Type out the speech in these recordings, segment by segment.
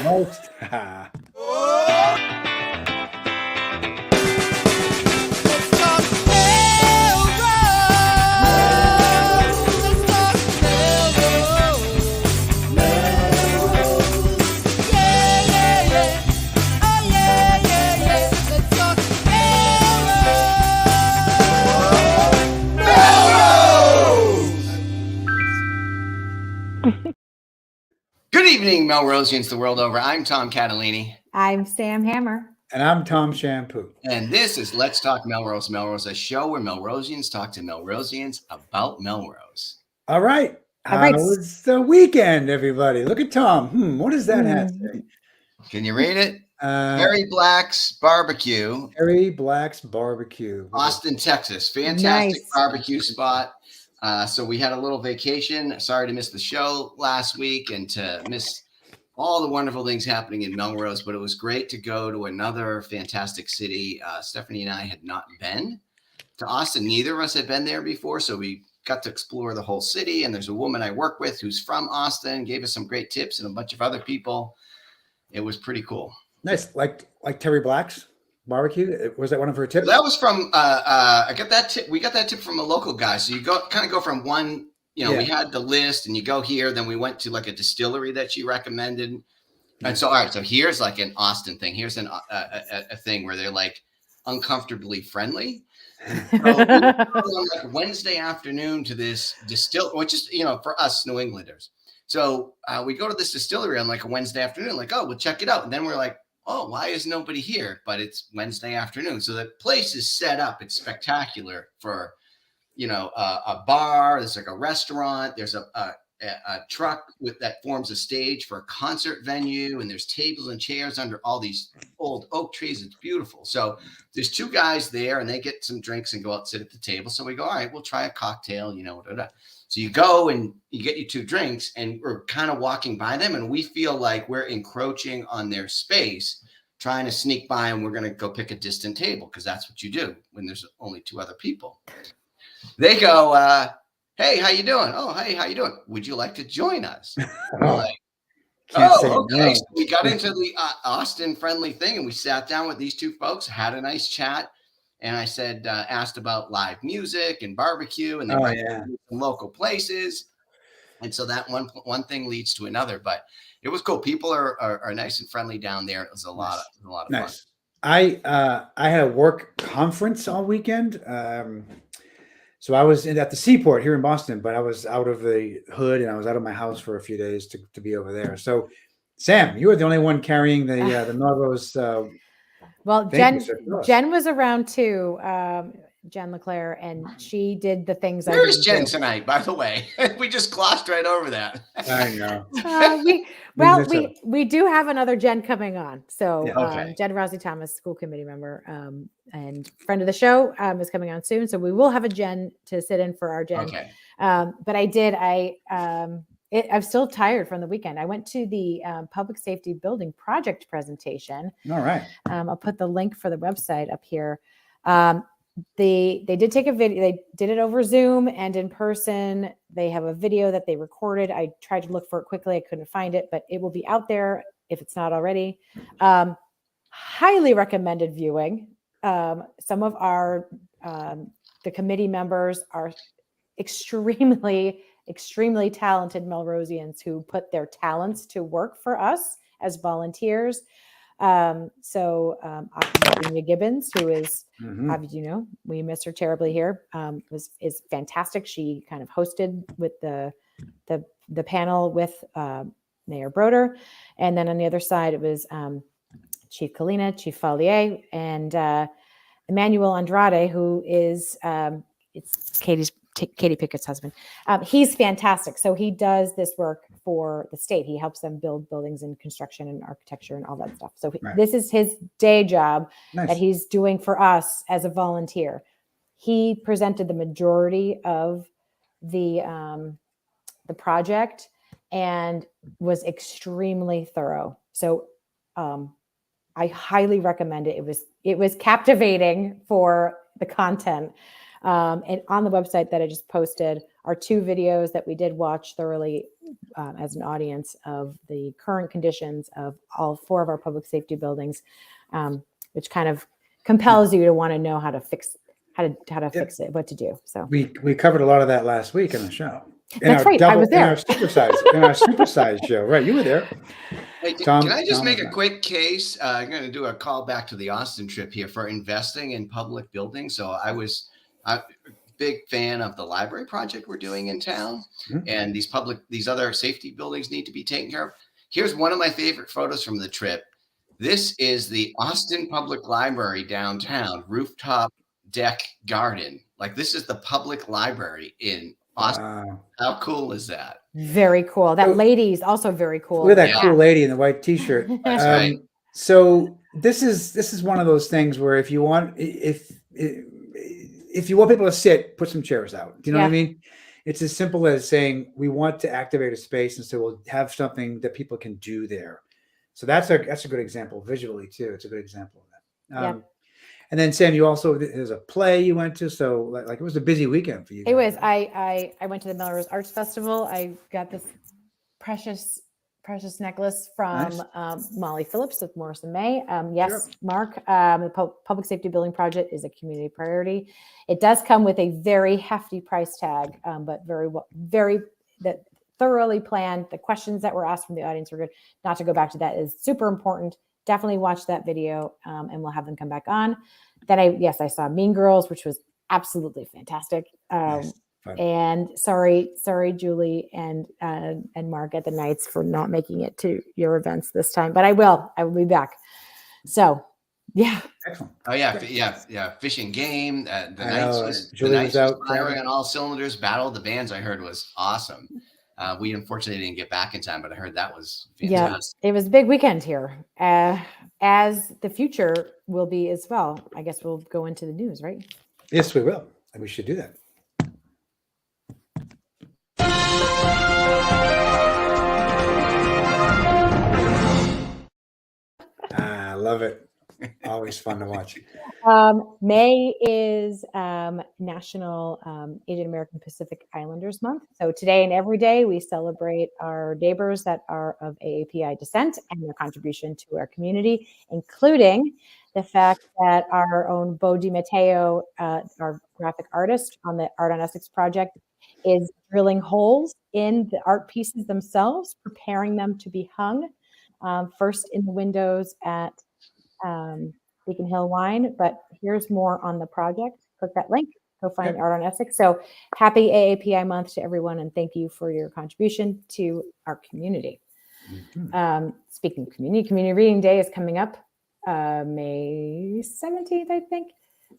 most. Good evening, Melrosians the world over. I'm Tom Catalini. I'm Sam Hammer. And I'm Tom Shampoo. And this is Let's Talk Melrose. Melrose, a show where Melrosians talk to Melrosians about Melrose. All right. How was the weekend, everybody? Look at Tom. What does that have to say? Can you read it? Harry Black's Barbecue. Harry Black's Barbecue. Austin, Texas. Fantastic barbecue spot. So we had a little vacation. Sorry to miss the show last week and to miss all the wonderful things happening in Melrose, but it was great to go to another fantastic city. Stephanie and I had not been to Austin. Neither of us had been there before, so we got to explore the whole city. And there's a woman I work with who's from Austin, gave us some great tips, and a bunch of other people. It was pretty cool. Nice. Like Terry Black's barbecue. Was that one of her tips? That was from I got that tip. We got that tip from a local guy. So you go from one, we had the list and you go here, then we went to like a distillery that she recommended. And so, all right, so here's like an Austin thing. Here's a thing where they're like uncomfortably friendly. So we on like Wednesday afternoon to this distillery, which is, for us New Englanders. So we go to this distillery on like a Wednesday afternoon, like, oh, we'll check it out. And then we're like, oh, why is nobody here? But it's Wednesday afternoon. So the place is set up. It's spectacular for, a bar. There's like a restaurant. There's a truck that forms a stage for a concert venue. And there's tables and chairs under all these old oak trees. It's beautiful. So there's two guys there and they get some drinks and go out and sit at the table. So we go, all right, we'll try a cocktail, So you go and you get your two drinks and we're kind of walking by them and we feel like we're encroaching on their space, trying to sneak by, and we're going to go pick a distant table because that's what you do when there's only two other people. They go, hey, how you doing? Oh, hey, how you doing? Would you like to join us? Okay. No. So we got into the Austin friendly thing and we sat down with these two folks, had a nice chat. And I said, asked about live music and barbecue, and they went to some local places. And so that one thing leads to another. But it was cool. People are nice and friendly down there. It was a lot of fun. I had a work conference all weekend. So I was at the seaport here in Boston, but I was out of the hood and I was out of my house for a few days to be over there. So, Sam, you were the only one carrying the Melrose. Well, Jen was around too, Jen LeClaire, and she did the things. Where is Jen tonight, by the way? We just glossed right over that. I know. We do have another Jen coming on. So Jen Raize-Thomas, school committee member and friend of the show, is coming on soon. So we will have a Jen to sit in for our Jen. Okay. But I'm still tired from the weekend. I went to the public safety building project presentation. All right. I'll put the link for the website up here. They did take a video. They did it over Zoom and in person. They have a video that they recorded. I tried to look for it quickly. I couldn't find it, but it will be out there if it's not already. Highly recommended viewing. Some of our the committee members are extremely talented Melrosians who put their talents to work for us as volunteers. Virginia Gibbons, who is, we miss her terribly here, is fantastic. She kind of hosted with the panel with Mayor Broder. And then on the other side, it was Chief Kalina, Chief Fallier, and Emmanuel Andrade, who is, it's Katie Pickett's husband. He's fantastic. So he does this work for the state. He helps them build buildings and construction and architecture and all that stuff. So this is his day job that he's doing for us as a volunteer. He presented the majority of the project and was extremely thorough. So I highly recommend it. It was captivating for the content. And on the website that I just posted are 2 videos that we did watch thoroughly as an audience of the current conditions of all 4 of our public safety buildings, which kind of compels you to want to know how to fix fix it, what to do. So we covered a lot of that last week in the show. That's right. I was there. In our supersize show. Right. You were there. Hey, can I just make a quick case? I'm going to do a call back to the Austin trip here for investing in public buildings. So I'm a big fan of the library project we're doing in town, and these other safety buildings need to be taken care of. Here's one of my favorite photos from the trip. This is the Austin Public Library downtown, rooftop deck garden. Like, this is the public library in Austin. Wow. How cool is that? Very cool. That lady is also very cool. Look at that cool lady in the white t-shirt. That's right. So this is one of those things where if you want people to sit, put some chairs out. Do you know what I mean? It's as simple as saying we want to activate a space, and so we'll have something that people can do there. So that's a good example visually too. It's a good example of that. And then Sam, there's a play you went to, so like it was a busy weekend for you. It was. I went to the Melrose Arts Festival. I got this precious necklace from Molly Phillips with Morris and May. Yes, Mark. The public safety building project is a community priority. It does come with a very hefty price tag, but very thoroughly planned. The questions that were asked from the audience were good. Not to go back to that is super important. Definitely watch that video, and we'll have them come back on. Then I saw Mean Girls, which was absolutely fantastic. Nice. And sorry, Julie and Mark at the Knights for not making it to your events this time, but I will be back. So, yeah. Excellent. Oh yeah. Fish and Game. The Knights was out firing on all cylinders. Battle of the Bands, I heard, was awesome. We unfortunately didn't get back in time, but I heard that was fantastic. Yeah, it was a big weekend here, as the future will be as well. I guess we'll go into the news, right? Yes, we will. And we should do that. I love it. Always fun to watch. May is National Asian American Pacific Islanders Month. So today and every day we celebrate our neighbors that are of AAPI descent and their contribution to our community, including the fact that our own Bo DiMatteo, our graphic artist on the Art on Essex project, is drilling holes in the art pieces themselves, preparing them to be hung, first in the windows at Beacon Hill Wine, but here's more on the project. Click that link, go find Art on Essex. So happy AAPI month to everyone, and thank you for your contribution to our community. Speaking of community reading day is coming up May 17th, I think.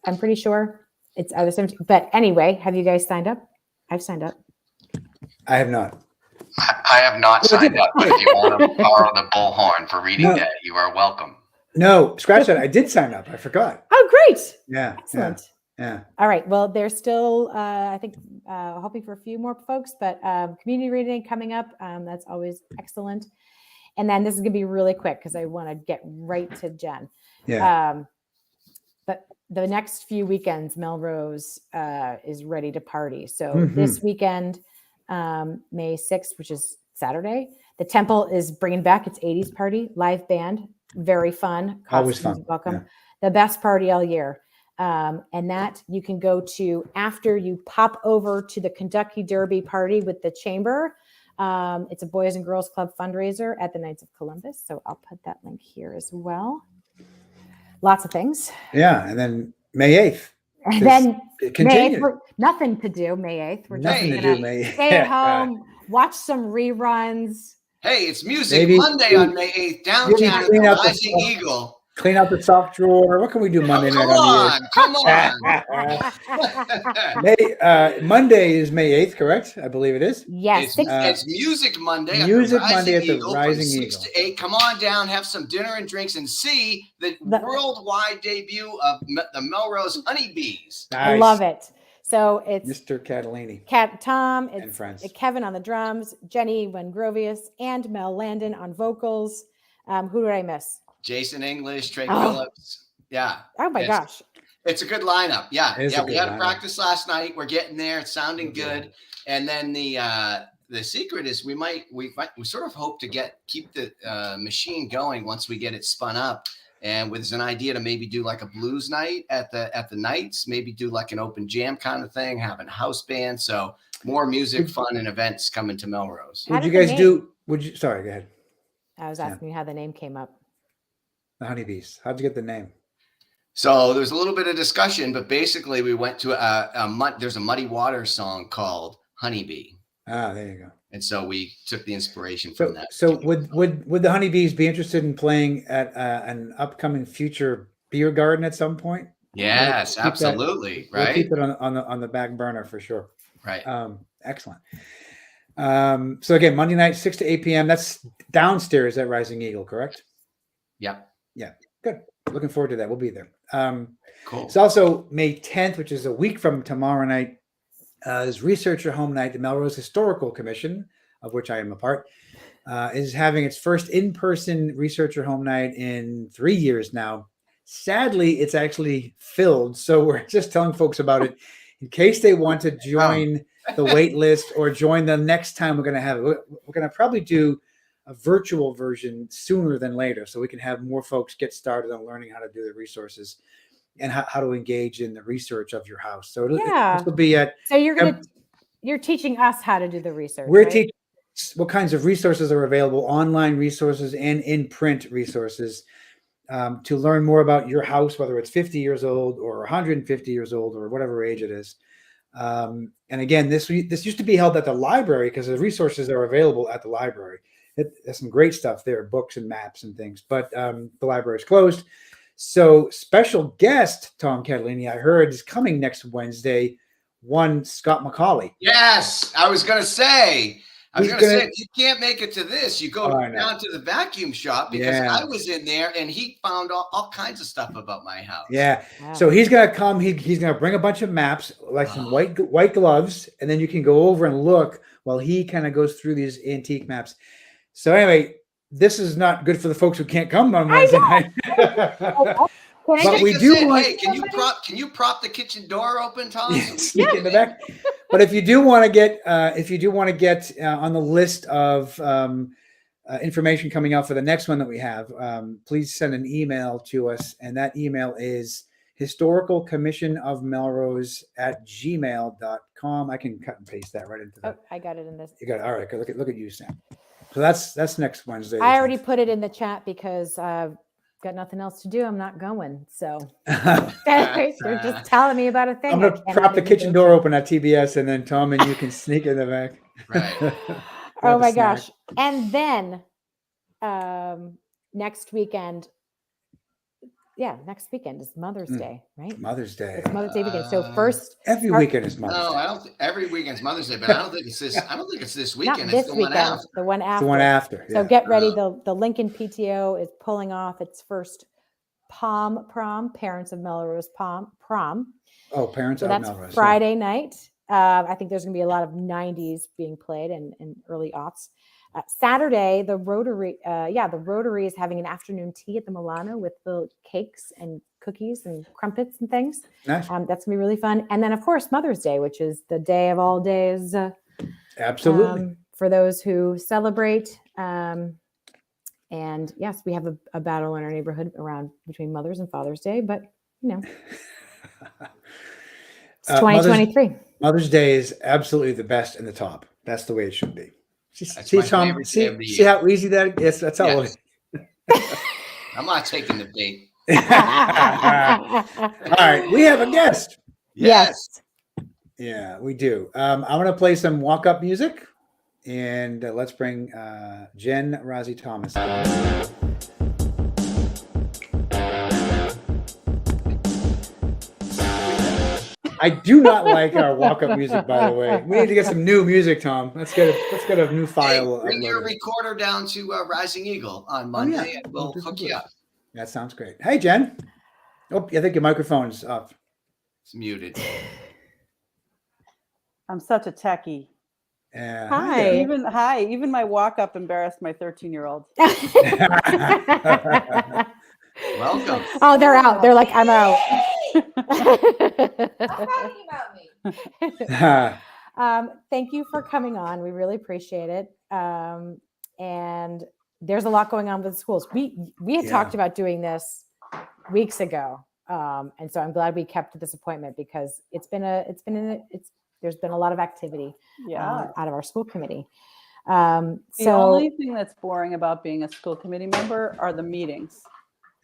I'm pretty sure it's either 17th. But anyway, have you guys signed up? I've signed up. I have not. I have not signed up, but if you want to borrow the bullhorn for reading day, you are welcome. No, scratch that. I did sign up. I forgot. Oh, great. Yeah. Excellent. Yeah. All right. Well, there's still, I think, hoping for a few more folks, but community reading coming up. That's always excellent. And then this is going to be really quick because I want to get right to Jen. Yeah. But the next few weekends, Melrose is ready to party. So this weekend, May 6th, which is Saturday, the Temple is bringing back its 80s party, live band. Very fun. Always fun. Welcome. Yeah. The best party all year. And that you can go to after you pop over to the Kentucky Derby party with the Chamber. It's a Boys and Girls Club fundraiser at the Knights of Columbus. So I'll put that link here as well. Lots of things. Yeah. And then May 8th. And then May 8th, nothing to do May 8th. We're nothing just to do May 8th. Stay at home, watch some reruns. Hey, it's Music Monday on May 8th, downtown at the Rising Eagle. Clean out the sock drawer. What can we do Monday night? Come on. Monday is May 8th, correct? I believe it is. Yes. It's Music Monday at the Rising Eagle. 6 to 8. Come on down, have some dinner and drinks, and see the worldwide debut of the Melrose Honeybees. Nice. I love it. So it's Mr. Catalini, Tom, and friends. Kevin on the drums, Jenny Wengrovius, and Mel Landon on vocals. Who did I miss? Jason English, Trey Phillips. Yeah. Oh my gosh. It's a good lineup. Yeah. It is Yeah. a We good had a lineup. practice last night. We're getting there. It's sounding Yeah. good. And then the secret is we sort of hope to keep the machine going once we get it spun up. And with an idea to maybe do like a blues night at the nights, maybe do like an open jam kind of thing, having a house band. So more music, fun, and events coming to Melrose. How Would you did the guys name- do? Would you? Sorry, go ahead. I was asking you how the name came up. The honeybees. How'd you get the name? So there was a little bit of discussion, but basically we went to there's a Muddy Waters song called Honeybee. Ah, there you go. And so we took the inspiration from that. So would the honeybees be interested in playing at an upcoming future beer garden at some point? Yes, absolutely. We'll Right. keep it on the back burner for sure. Right. Excellent. So again, Monday night, 6 to 8 p.m. That's downstairs at Rising Eagle, correct? Yep. Yeah. Good. Looking forward to that. We'll be there. Cool. It's also May 10th, which is a week from tomorrow night, is Researcher Home Night. The Melrose Historical Commission, of which I am a part, is having its first in-person Researcher Home Night in 3 years now. Sadly, it's actually filled. So we're just telling folks about it in case they want to join the wait list or join the next time we're going to have it. We're going to probably do a virtual version sooner than later so we can have more folks get started on learning how to do the resources and how to engage in the research of your house. So this will be at. So you're teaching us how to do the research. We're right? teaching what kinds of resources are available, online resources and in print resources, to learn more about your house, whether it's 50 years old or 150 years old or whatever age it is. And again, this used to be held at the library because the resources are available at the library. There's some great stuff there, books and maps and things, but the library is closed. So special guest, Tom Catalini, I heard, is coming next Wednesday, one Scott McCauley. Yes, I was going to say, if you can't make it to this, you go down to the vacuum shop because I was in there and he found all kinds of stuff about my house. Yeah. Wow. So he's going to come. He's going to bring a bunch of maps, like some white gloves, and then you can go over and look while he kind of goes through these antique maps. So anyway, this is not good for the folks who can't come on Wednesday night. But we do want. Hey, can you prop the kitchen door open, Tom? Sneak in the back. But if you do want to get, on the list of information coming out for the next one that we have, please send an email to us, and that email is historicalcommissionofmelrose@gmail.com. I can cut and paste that right into that. Oh, I got it in this. You got it. All right. Look at you, Sam. So that's next Wednesday. I already put it in the chat because I've got nothing else to do. I'm not going. So they're just telling me about a thing. I'm going to prop the kitchen door open at TBS, and then Tom and you can sneak in the back. Right. Oh my gosh. And then next weekend is Mother's Day, right? Mother's Day. It's Mother's Day weekend. So first, every weekend is Mother's Day. No, I don't. Every weekend's Mother's Day, but I don't think it's this. I don't think it's this not weekend. this It's the weekend, one after. the one after. The one after. So Yeah. get ready. The Lincoln PTO is pulling off its first prom, Parents of Melrose prom. Oh, Parents So of that's Melrose. Friday night. I think there's going to be a lot of 90s being played and early aughts. Saturday, the Rotary is having an afternoon tea at the Milano with the cakes and cookies and crumpets and things. Nice. That's going to be really fun. And then, of course, Mother's Day, which is the day of all days. Absolutely. For those who celebrate. And yes, we have a battle in our neighborhood between Mother's and Father's Day, but it's 2023. Mother's Day is absolutely the best and the top. That's the way it should be. That's See, my Tom, favorite day of the see year. how easy that is? That's how Yes. it is. I'm not taking the bait. All right, we have a guest. Yes. Yeah, we do. I'm going to play some walk-up music, and let's bring Jen Raize-Thomas. I do not like our walk-up music, by the way. We need to get some new music, Tom. Let's get a new file. Hey, bring your uploaded. recorder down to Rising Eagle on Monday, yeah. and we'll hook you up. That sounds great. Hey, Jen. Oh, I think your microphone's up. It's muted. I'm such a techie. Yeah. Hi. Even my walk-up embarrassed my 13-year-old. Welcome. Oh, they're out. They're like, I'm out. bragging about me. Thank you for coming on. We really appreciate it. And there's a lot going on with the schools. We had talked about doing this weeks ago. And so I'm glad we kept this appointment because there's been a lot of activity out of our school committee. The only thing that's boring about being a school committee member are the meetings.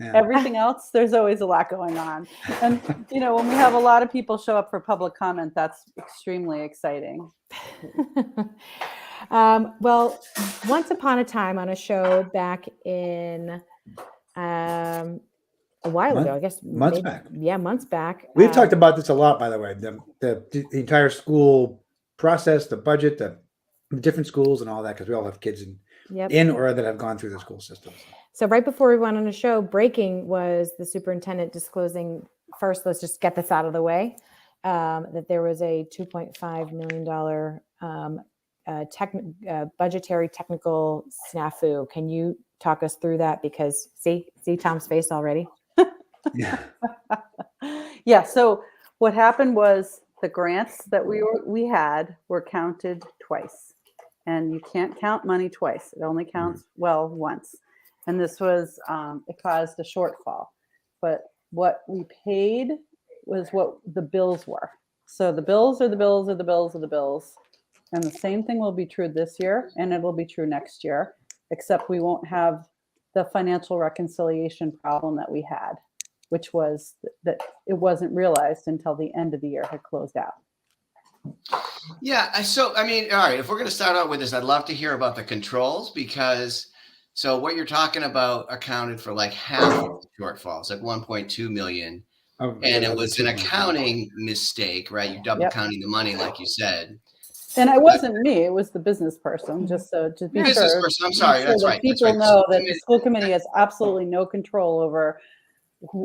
Yeah. Everything else, there's always a lot going on. And, when we have a lot of people show up for public comment, that's extremely exciting. Well, once upon a time on a show back in a while ago, I guess. Months back. Yeah, months back. We've talked about this a lot, by the way, the entire school process, the budget, the different schools and all that, because we all have kids in or that have gone through the school system. So right before we went on a show, breaking was the superintendent disclosing, first, let's just get this out of the way, that there was a $2.5 million budgetary technical snafu. Can you talk us through that? Because see Tom's face already. Yeah. So what happened was the grants that we had were counted twice, and you can't count money twice. It only counts once. And this was, it caused a shortfall. But what we paid was what the bills were. So the bills are the bills are the bills are the bills. And the same thing will be true this year, and it will be true next year, except we won't have the financial reconciliation problem that we had, which was that it wasn't realized until the end of the year had closed out. Yeah. All right, if we're going to start out with this, I'd love to hear about the controls because so what you're talking about accounted for like half of the shortfalls, like 1.2 million. And it was an accounting mistake, right? You double counting the money, like you said. And it wasn't me; it was the business person. Just to be business sure. person. I'm sorry. That's right. People know that the school committee has absolutely no control over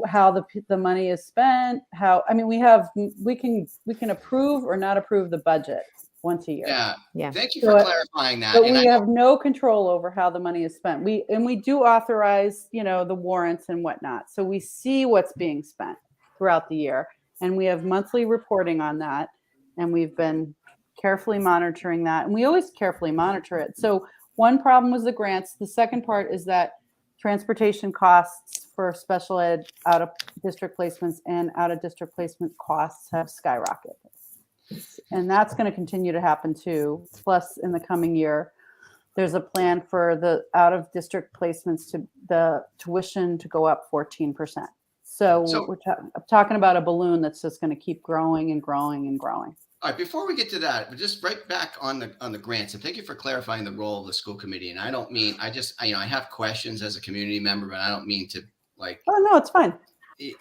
how the money is spent. We can approve or not approve the budget once a year. Yeah. Thank you for clarifying that. But we have no control over how the money is spent. We do authorize, the warrants and whatnot. So we see what's being spent throughout the year, and we have monthly reporting on that. And we've been carefully monitoring that, and we always carefully monitor it. So one problem was the grants. The second part is that transportation costs for special ed out of district placements and out of district placement costs have skyrocketed. And that's going to continue to happen too. Plus, in the coming year, there's a plan for the out of district placements to the tuition to go up 14%. So we're talking about a balloon that's just going to keep growing and growing and growing. All right, before we get to that, just right back on the grants, and thank you for clarifying the role of the school committee. And I don't mean, I have questions as a community member, but I don't mean to Oh, no, it's fine.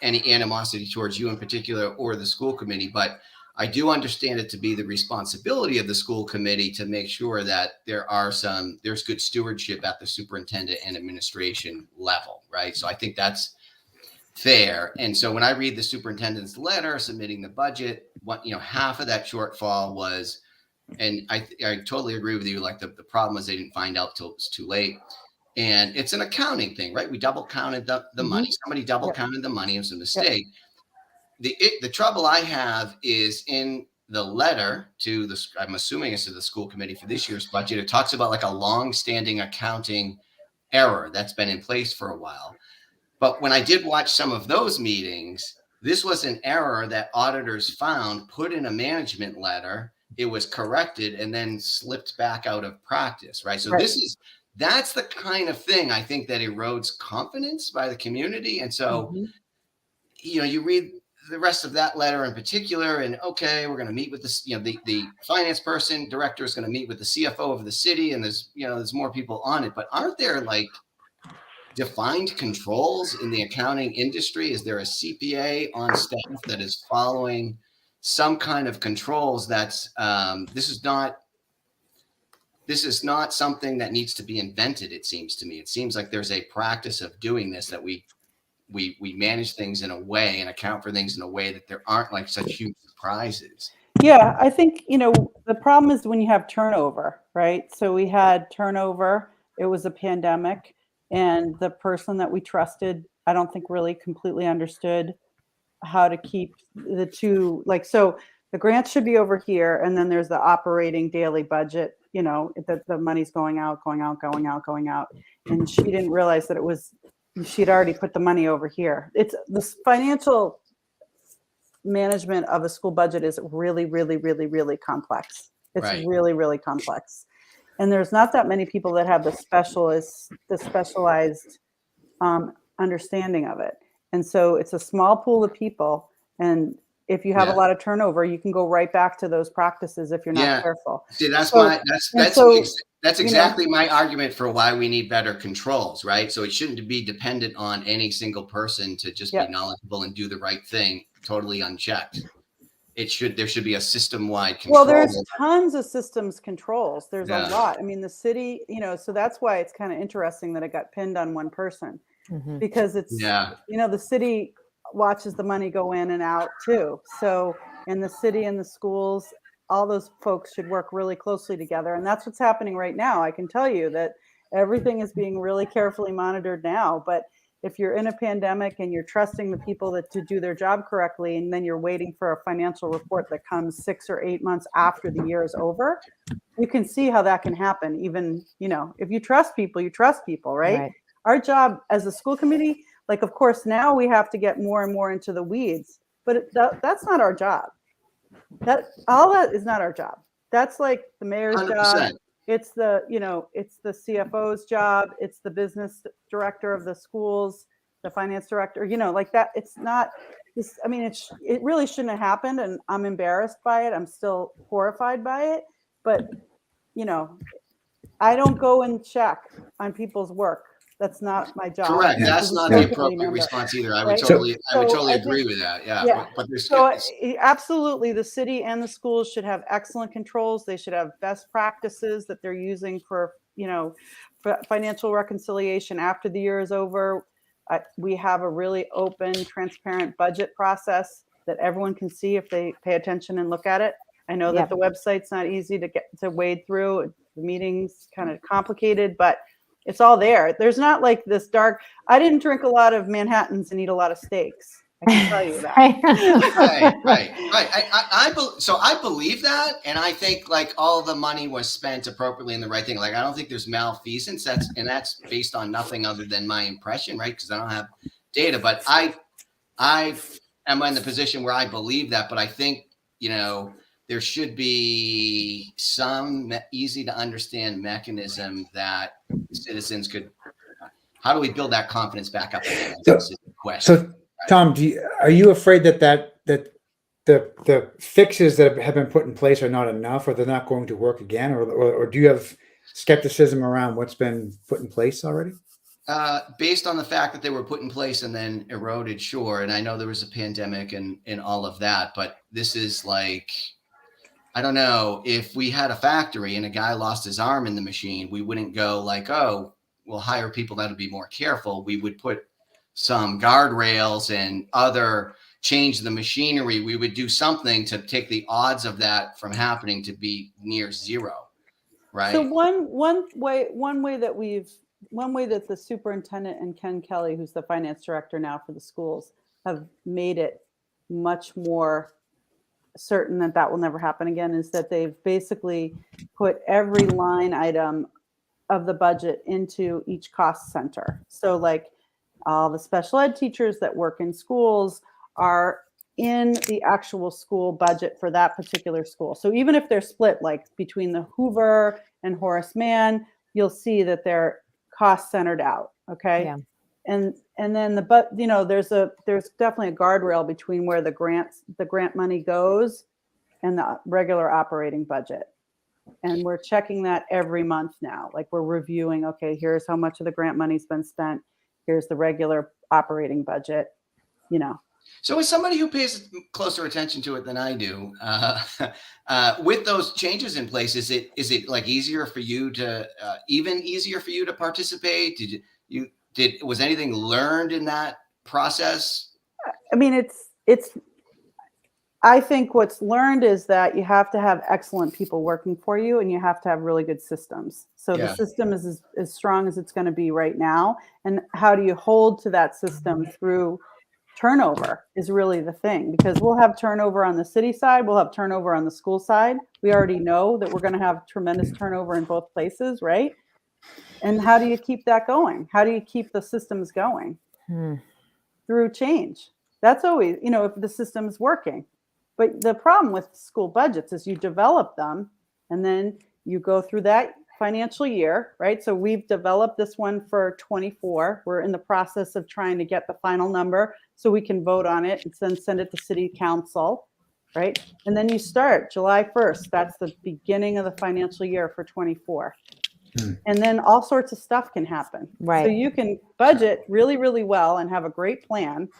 Any animosity towards you in particular or the school committee, but I do understand it to be the responsibility of the school committee to make sure that there's good stewardship at the superintendent and administration level, right? So I think that's fair. And so when I read the superintendent's letter submitting the budget, half of that shortfall was, and I totally agree with you, like the problem was they didn't find out till it was too late. And it's an accounting thing, right? We double counted the money. Somebody double counted the money. It was a mistake. The trouble I have is in the letter to I'm assuming it's to the school committee for this year's budget. It talks about like a long-standing accounting error that's been in place for a while. But when I did watch some of those meetings, this was an error that auditors found, put in a management letter. It was corrected and then slipped back out of practice, right? So that's the kind of thing I think that erodes confidence by the community. And so, you read the rest of that letter in particular, and okay, we're going to meet with this, the finance person, director is going to meet with the CFO of the city, and there's more people on it. But aren't there like defined controls in the accounting industry? Is there a CPA on staff that is following some kind of controls? That's this is not something that needs to be invented. It seems to me. It seems like there's a practice of doing this, that we manage things in a way and account for things in a way that there aren't like such huge surprises. Yeah, I think, the problem is when you have turnover, right? So we had turnover. It was a pandemic, and the person that we trusted, I don't think really completely understood how to keep the two, like, so the grants should be over here, and then there's the operating daily budget, you know, the money's going out, and she didn't realize that she'd already put the money over here. It's this financial management of a school budget is really, really, really, really complex. It's Right. really, really complex. And there's not that many people that have the specialized understanding of it. And so it's a small pool of people. And if you have a lot of turnover, you can go right back to those practices if you're not careful. See, that's exactly my argument for why we need better controls, right? So it shouldn't be dependent on any single person to just be knowledgeable and do the right thing, totally unchecked. There should be a system-wide control. Well, there's tons of systems controls. There's a lot. I mean, the city, you know, so that's why it's kind of interesting that it got pinned on one person, because it's, you know, the city watches the money go in and out too. So, and the city and the schools, all those folks should work really closely together. And that's what's happening right now. I can tell you that everything is being really carefully monitored now. But if you're in a pandemic and you're trusting the people to do their job correctly, and then you're waiting for a financial report that comes 6 or 8 months after the year is over, you can see how that can happen. Even, you know, if you trust people, you trust people, right? Our job as a school committee, like, of course, now we have to get more and more into the weeds, but that's not our job. All that is not our job. That's like the mayor's 100%. job. It's the, you know, it's the CFO's job. It's the business director of the schools, the finance director, you know, like that. It's not this. I mean, it really shouldn't have happened. And I'm embarrassed by it. I'm still horrified by it. But, you know, I don't go and check on people's work. That's not my job. Correct. That's not the appropriate response either. I would totally agree with that. Yeah. But absolutely, the city and the schools should have excellent controls. They should have best practices that they're using for, you know, for financial reconciliation after the year is over. We have a really open, transparent budget process that everyone can see if they pay attention and look at it. I know that the website's not easy to wade through. The meeting's kind of complicated, but it's all there. There's not like this dark. I didn't drink a lot of Manhattans and eat a lot of steaks. I can tell you that. right. I believe that, and I think like all the money was spent appropriately in the right thing. Like I don't think there's malfeasance. That's based on nothing other than my impression, right? Because I don't have data, but I am in the position where I believe that. But I think, you know, there should be some easy to understand mechanism that citizens could. How do we build that confidence back up again? So Tom, are you afraid that the fixes that have been put in place are not enough, or they're not going to work again, or do you have skepticism around what's been put in place already? Based on the fact that they were put in place and then eroded, sure. And I know there was a pandemic and all of that, but this is like, I don't know, if we had a factory and a guy lost his arm in the machine, we wouldn't go like, oh, we'll hire people that'll be more careful. We would put some guardrails and change the machinery. We would do something to take the odds of that from happening to be near zero. Right. So one way that the superintendent and Ken Kelly, who's the finance director now for the schools, have made it much more certain that will never happen again is that they've basically put every line item of the budget into each cost center. So like all the special ed teachers that work in schools are in the actual school budget for that particular school. So even if they're split like between the Hoover and Horace Mann, you'll see that they're cost centered out. Okay. Yeah. And then there's definitely a guardrail between where the grant money goes and the regular operating budget. And we're checking that every month now. Like we're reviewing, okay, here's how much of the grant money's been spent. Here's the regular operating budget, you know. So as somebody who pays closer attention to it than I do, with those changes in place, is it like easier for you to even easier for you to participate? Was anything learned in that process? I mean, I think what's learned is that you have to have excellent people working for you, and you have to have really good systems. So the system is as strong as it's going to be right now. And how do you hold to that system through turnover is really the thing, because we'll have turnover on the city side, we'll have turnover on the school side. We already know that we're going to have tremendous turnover in both places, right? And how do you keep that going? How do you keep the systems going? Through change. That's always, if the system's working. But the problem with school budgets is you develop them and then you go through that financial year, right? So we've developed this one for 24. We're in the process of trying to get the final number so we can vote on it and then send it to city council, right? And then you start July 1st. That's the beginning of the financial year for 24. And then all sorts of stuff can happen. Right. So you can budget really, really well and have a great plan.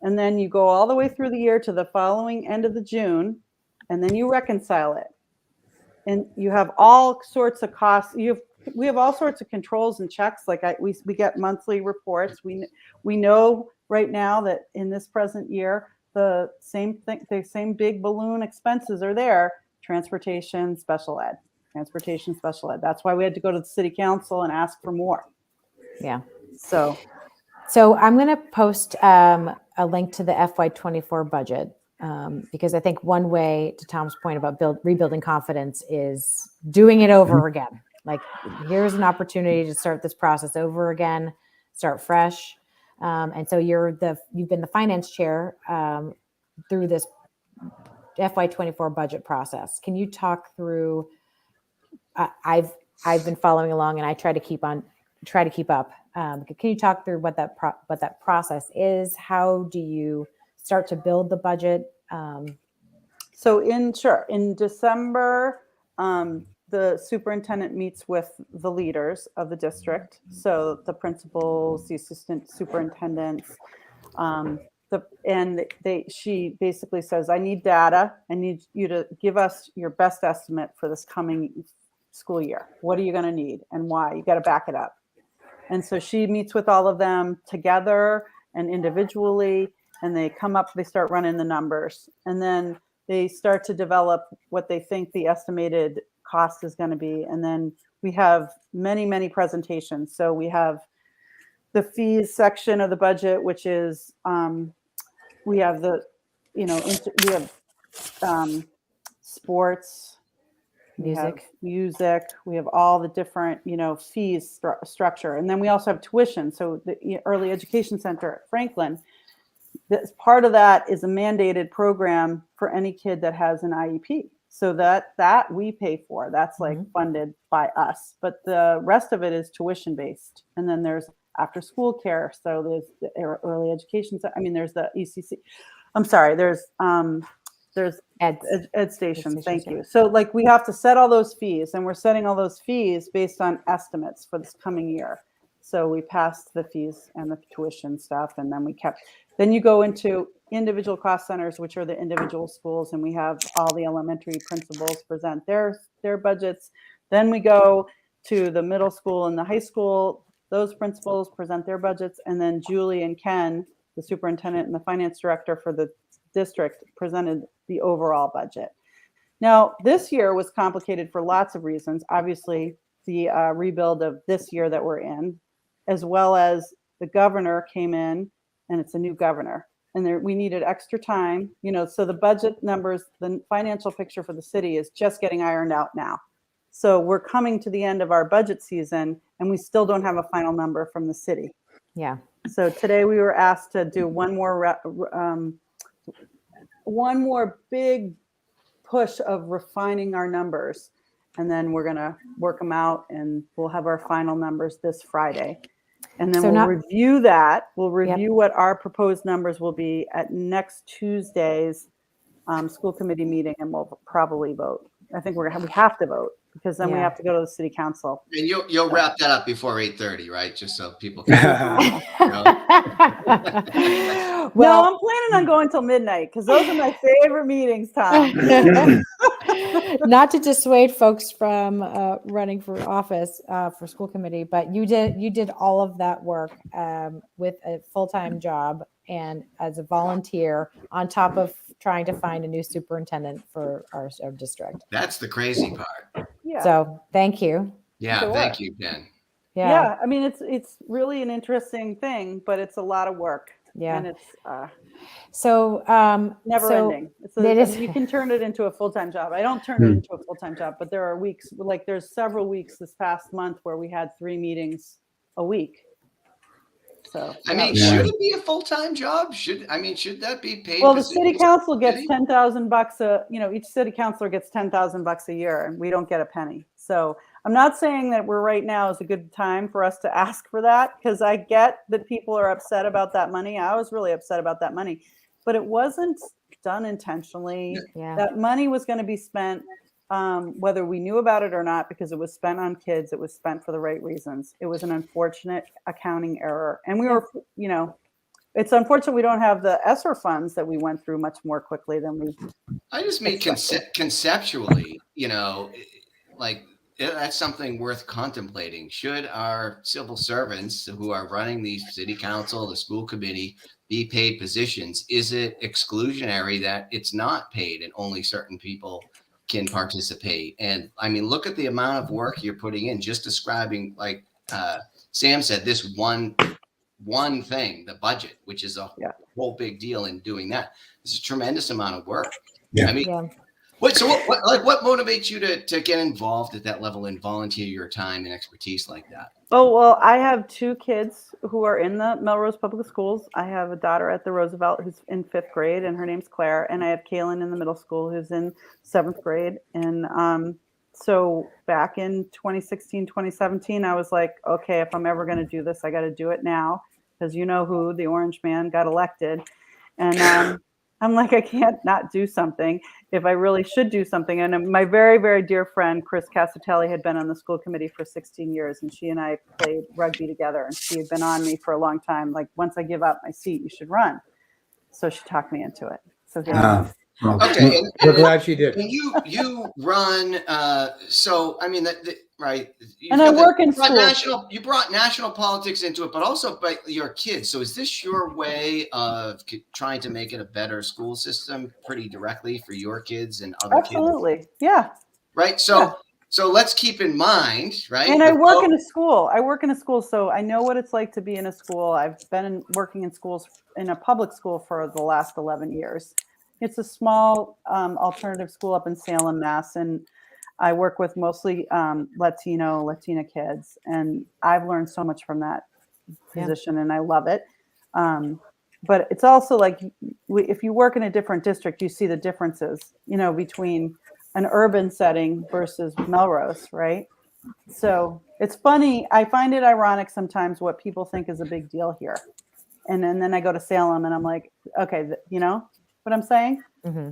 And then you go all the way through the year to the following end of the June, and then you reconcile it. And you have all sorts of costs. We have all sorts of controls and checks. Like we get monthly reports. We know right now that in this present year, the same big balloon expenses are there. Transportation, special ed. That's why we had to go to the city council and ask for more. Yeah. So I'm going to post a link to the FY24 budget because I think one way, to Tom's point about rebuilding confidence, is doing it over again. Like, here's an opportunity to start this process over again, start fresh. And so you've been the finance chair through this FY24 budget process. Can you talk through? I've been following along, and I try to keep up. Can you talk through what that process is? How do you start to build the budget? So in December, the superintendent meets with the leaders of the district. So the principals, the assistant superintendents, she basically says, I need data. I need you to give us your best estimate for this coming school year. What are you going to need and why? You got to back it up. And so she meets with all of them together and individually, and they start running the numbers. And then they start to develop what they think the estimated cost is going to be. And then we have many, many presentations. So we have the fees section of the budget, which is, we have sports, music, we have all the different, fees structure. And then we also have tuition. So the Early Education Center at Franklin, part of that is a mandated program for any kid that has an IEP. So that we pay for, that's like funded by us, but the rest of it is tuition based. And then there's after school care. So there's the early education. There's the ECC. I'm sorry. There's ed stations. Thank you. So like we have to set all those fees, and we're setting all those fees based on estimates for this coming year. So we passed the fees and the tuition stuff, and then you go into individual cost centers, which are the individual schools, and we have all the elementary principals present their budgets. Then we go to the middle school and the high school. Those principals present their budgets, and then Julie and Ken, the superintendent and the finance director for the district, presented the overall budget. Now, this year was complicated for lots of reasons. Obviously, the rebuild of this year that we're in, as well as the governor came in, and it's a new governor. And we needed extra time, so the budget numbers, the financial picture for the city is just getting ironed out now. So we're coming to the end of our budget season, and we still don't have a final number from the city. Yeah. So today we were asked to do one more big push of refining our numbers, and then we're going to work them out, and we'll have our final numbers this Friday. And then we'll review that. We'll review what our proposed numbers will be at next Tuesday's school committee meeting, and we'll probably vote. I think we have to vote, because then we have to go to the city council. And you'll wrap that up before 8:30, right? Just so people can. Well, I'm planning on going till midnight, because those are my favorite meetings, Tom. Not to dissuade folks from running for office for school committee, but you did all of that work with a full-time job and as a volunteer on top of trying to find a new superintendent for our district. That's the crazy part. Yeah. So thank you. Yeah, Sure. Thank you, Ken. Yeah. It's really an interesting thing, but it's a lot of work. Yeah. And it's So never so ending. it is. You can turn it into a full-time job. I don't turn it into a full-time job, but there are weeks, like there's several weeks this past month where we had 3 meetings a week. So I mean, should it be a full-time job? Should that be paid? Well, the city council gets city? $10,000 each city councilor gets $10,000 a year, and we don't get a penny. So I'm not saying that we're right now is a good time for us to ask for that, because I get that people are upset about that money. I was really upset about that money, but it wasn't done intentionally. Yeah. That money was going to be spent, whether we knew about it or not, because it was spent on kids. It was spent for the right reasons. It was an unfortunate accounting error, and we were, it's unfortunate we don't have the ESSER funds that we went through much more quickly than we. I just mean conceptually, like that's something worth contemplating. Should our civil servants who are running the city council, the school committee, be paid positions? Is it exclusionary that it's not paid and only certain people can participate? And I mean, look at the amount of work you're putting in, just describing, like Sam said, this one thing, the budget, which is a whole big deal in doing that. It's a tremendous amount of work. Yeah. I mean, what motivates you to get involved at that level and volunteer your time and expertise like that? Oh, well, I have 2 kids who are in the Melrose Public Schools. I have a daughter at the Roosevelt who's in 5th grade, and her name's Claire. And I have Kaylin in the middle school who's in 7th grade. And so back in 2016, 2017, I was like, okay, if I'm ever going to do this, I got to do it now. Because who, the orange man, got elected. And I'm like, I can't not do something if I really should do something. And my very, very dear friend, Chris Casatelli, had been on the school committee for 16 years. And she and I played rugby together. And she had been on me for a long time. Like, once I give up my seat, you should run. So she talked me into it. So here I am. Okay, we're glad she did. And you run. So I mean, right? And I work in school. You brought national politics into it, but also by your kids. So is this your way of trying to make it a better school system, pretty directly for your kids and other kids? Absolutely, yeah. Right. So let's keep in mind, right? And I work in a school. So I know what it's like to be in a school. I've been working in schools, in a public school, for the last 11 years. It's a small alternative school up in Salem, Mass. And I work with mostly Latina kids. And I've learned so much from that position, and I love it. But it's also like, if you work in a different district, you see the differences, between an urban setting versus Melrose, right? So it's funny. I find it ironic sometimes what people think is a big deal here. And then I go to Salem and I'm like, okay, what I'm saying? Mm-hmm.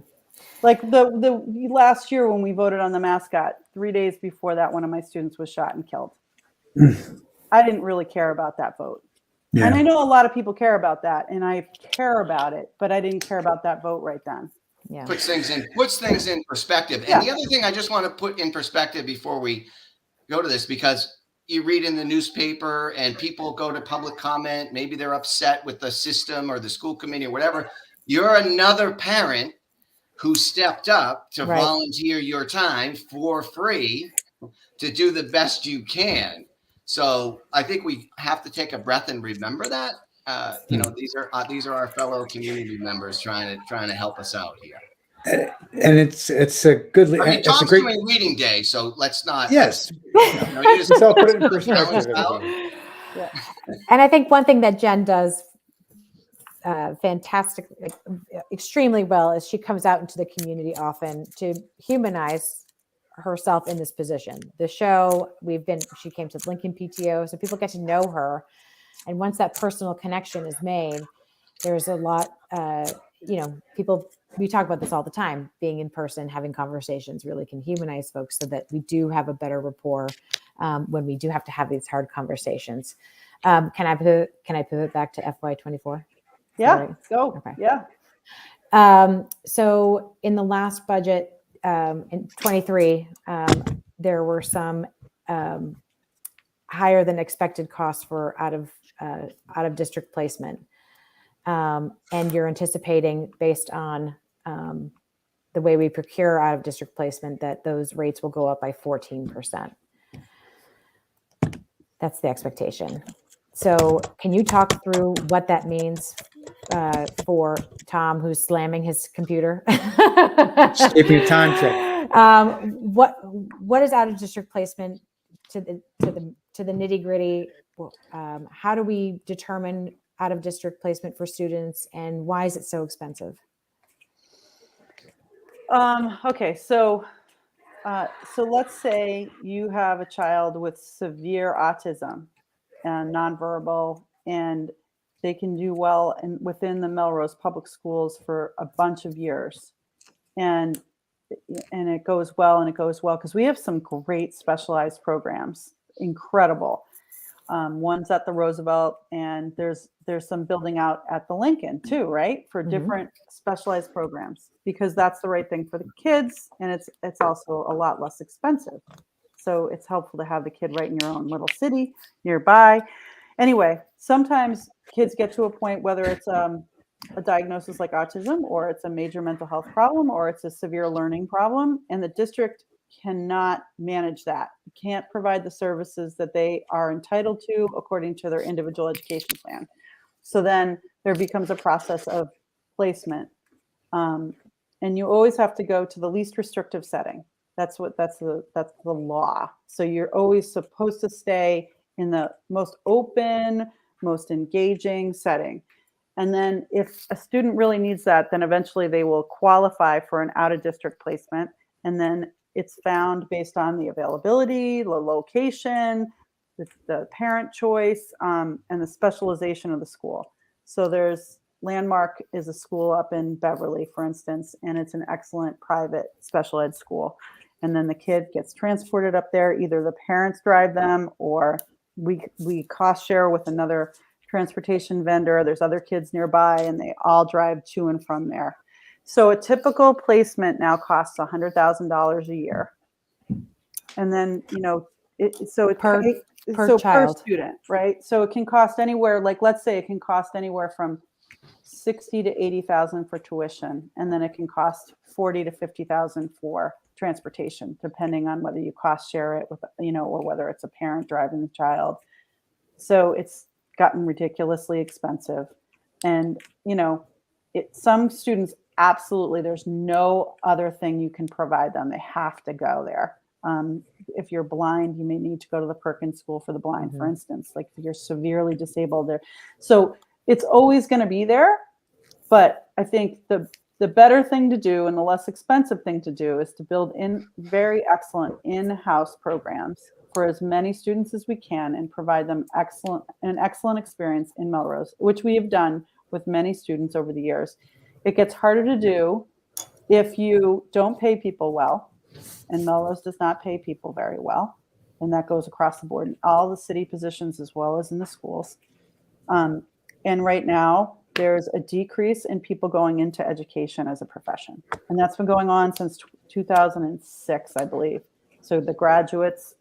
Like the last year when we voted on the mascot, 3 days before that, one of my students was shot and killed. I didn't really care about that vote. Yeah. And I know a lot of people care about that, and I care about it, but I didn't care about that vote right then. Yeah. Puts things in perspective. And the other thing I just want to put in perspective before we go to this, because you read in the newspaper and people go to public comment, maybe they're upset with the system or the school committee or whatever. You're another parent who stepped up to volunteer your time for free to do the best you can. So I think we have to take a breath and remember that. These are our fellow community members trying to help us out here. And it's a good. I mean, Tom's doing reading day, so let's not. Yes. Just all put it in perspective. Yeah. And I think one thing that Jen does extremely well is she comes out into the community often to humanize herself in this position. The show she came to Lincoln PTO, so people get to know her. And once that personal connection is made, there's a lot, we talk about this all the time, being in person, having conversations really can humanize folks so that we do have a better rapport when we do have to have these hard conversations. Can I pivot back to FY24? Yeah, go. Okay. Yeah. So in the last budget, in 23, there were some higher than expected costs for out of district placement, and you're anticipating, based on the way we procure out of district placement, that those rates will go up by 14%. That's the expectation. So can you talk through what that means for Tom, who's slamming his computer. Skipping time check. What is out of district placement to the nitty gritty? How do we determine out of district placement for students, and why is it so expensive? Okay, so let's say you have a child with severe autism and nonverbal, and they can do well within the Melrose Public Schools for a bunch of years, and it goes well, because we have some great specialized programs, incredible. One's at the Roosevelt, and there's some building out at the Lincoln too, right? For different specialized programs, because that's the right thing for the kids, and it's also a lot less expensive. So it's helpful to have the kid right in your own little city nearby. Anyway, sometimes kids get to a point, whether it's a diagnosis like autism, or it's a major mental health problem, or it's a severe learning problem, and the district cannot manage that. You can't provide the services that they are entitled to according to their individual education plan. So then there becomes a process of placement. And you always have to go to the least restrictive setting. That's the law. So you're always supposed to stay in the most open, most engaging setting. And then if a student really needs that, then eventually they will qualify for an out-of-district placement. And then it's found based on the availability, the location, the parent choice, and the specialization of the school. So there's Landmark is a school up in Beverly, for instance, and it's an excellent private special ed school. And then the kid gets transported up there. Either the parents drive them, or we cost share with another transportation vendor. There's other kids nearby, and they all drive to and from there. So a typical placement now costs $100,000 a year. And then, per child, per student, right? So it can cost anywhere, like, let's say it can cost anywhere from $60,000 to $80,000 for tuition. And then it can cost $40,000 to $50,000 for transportation, depending on whether you cost share it with, or whether it's a parent driving the child. So it's gotten ridiculously expensive. And, some students, absolutely, there's no other thing you can provide them. They have to go there. If you're blind, you may need to go to the Perkins School for the Blind, for instance, like if you're severely disabled there. So it's always going to be there. But I think the better thing to do and the less expensive thing to do is to build in very excellent in-house programs for as many students as we can and provide them an excellent experience in Melrose, which we have done with many students over the years. It gets harder to do if you don't pay people well, and Melrose does not pay people very well, and that goes across the board in all the city positions as well as in the schools. And right now, there's a decrease in people going into education as a profession, and that's been going on since 2006, I believe. So the graduates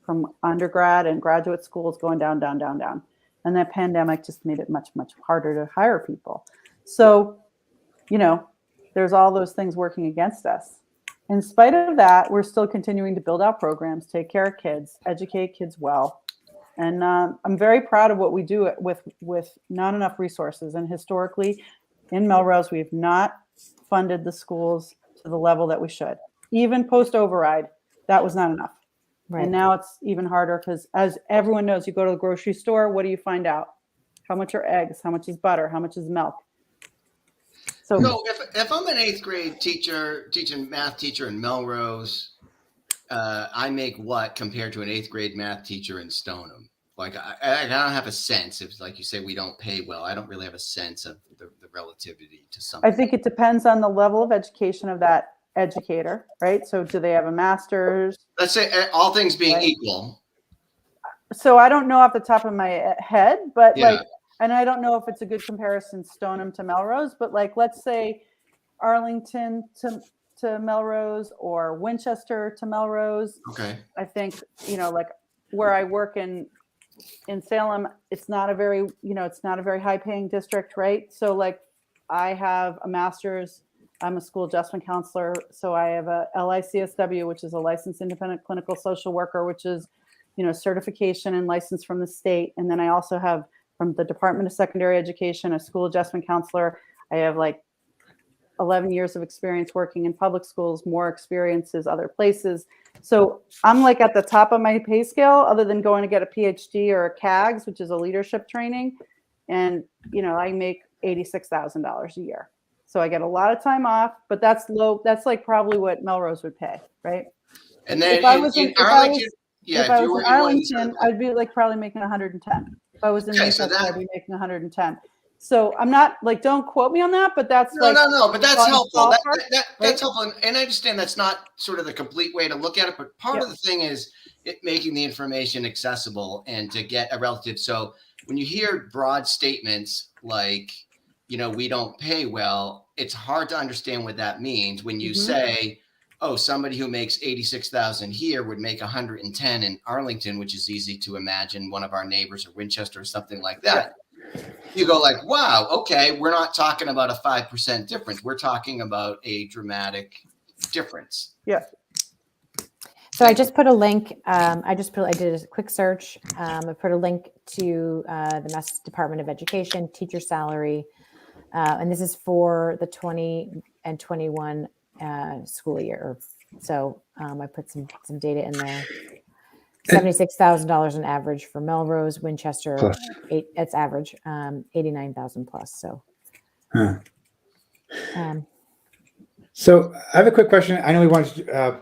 from undergrad and graduate schools going down, down, down, down. And that pandemic just made it much, much harder to hire people. So, there's all those things working against us. In spite of that, we're still continuing to build out programs, take care of kids, educate kids well. And I'm very proud of what we do with not enough resources. And historically, in Melrose, we have not funded the schools to the level that we should. Even post-override, that was not enough. Right. And now it's even harder because, as everyone knows, you go to the grocery store, what do you find out? How much are eggs? How much is butter? How much is milk? So if I'm an 8th grade math teacher in Melrose, I make what compared to an 8th grade math teacher in Stoneham? Like I don't have a sense. If, like you say, we don't pay well, I don't really have a sense of the relativity to something. I think it depends on the level of education of that educator, right? So do they have a master's? Let's say all things being equal. So I don't know off the top of my head, but and I don't know if it's a good comparison, Stoneham to Melrose, but let's say Arlington to Melrose or Winchester to Melrose. Okay. I think, where I work in Salem, it's not a very high paying district, right? So I have a master's, I'm a school adjustment counselor. So I have a LICSW, which is a licensed independent clinical social worker, which is, certification and license from the state. And then I also have from the Department of Secondary Education, a school adjustment counselor. I have like 11 years of experience working in public schools, more experiences other places. So I'm like at the top of my pay scale, other than going to get a PhD or a CAGS, which is a leadership training. And, I make $86,000 a year. So I get a lot of time off, but that's low. That's like probably what Melrose would pay, right? And then If I was in Arlington, if I was in Arlington, I'd be like probably making 110. If I was in Newcastle, I'd be making 110. So I'm not like, don't quote me on that, but that's no, but that's helpful. That's helpful, and I understand that's not sort of the complete way to look at it. But part of the thing is making the information accessible and to get a relative. So when you hear broad statements like, we don't pay well, it's hard to understand what that means when you say, oh, somebody who makes 86,000 here would make 110 in Arlington, which is easy to imagine, one of our neighbors or Winchester or something like that. You go like, wow, okay, we're not talking about a 5% difference. We're talking about a dramatic difference. Yeah. So I just put a link. I did a quick search. I put a link to the Mass Department of Education teacher salary, and this is for the 20 and 21 school year. So I put some data in there. $76,000 on average for Melrose, Winchester. Plus. It's average. 89,000 plus. So. So I have a quick question. I know we wanted to,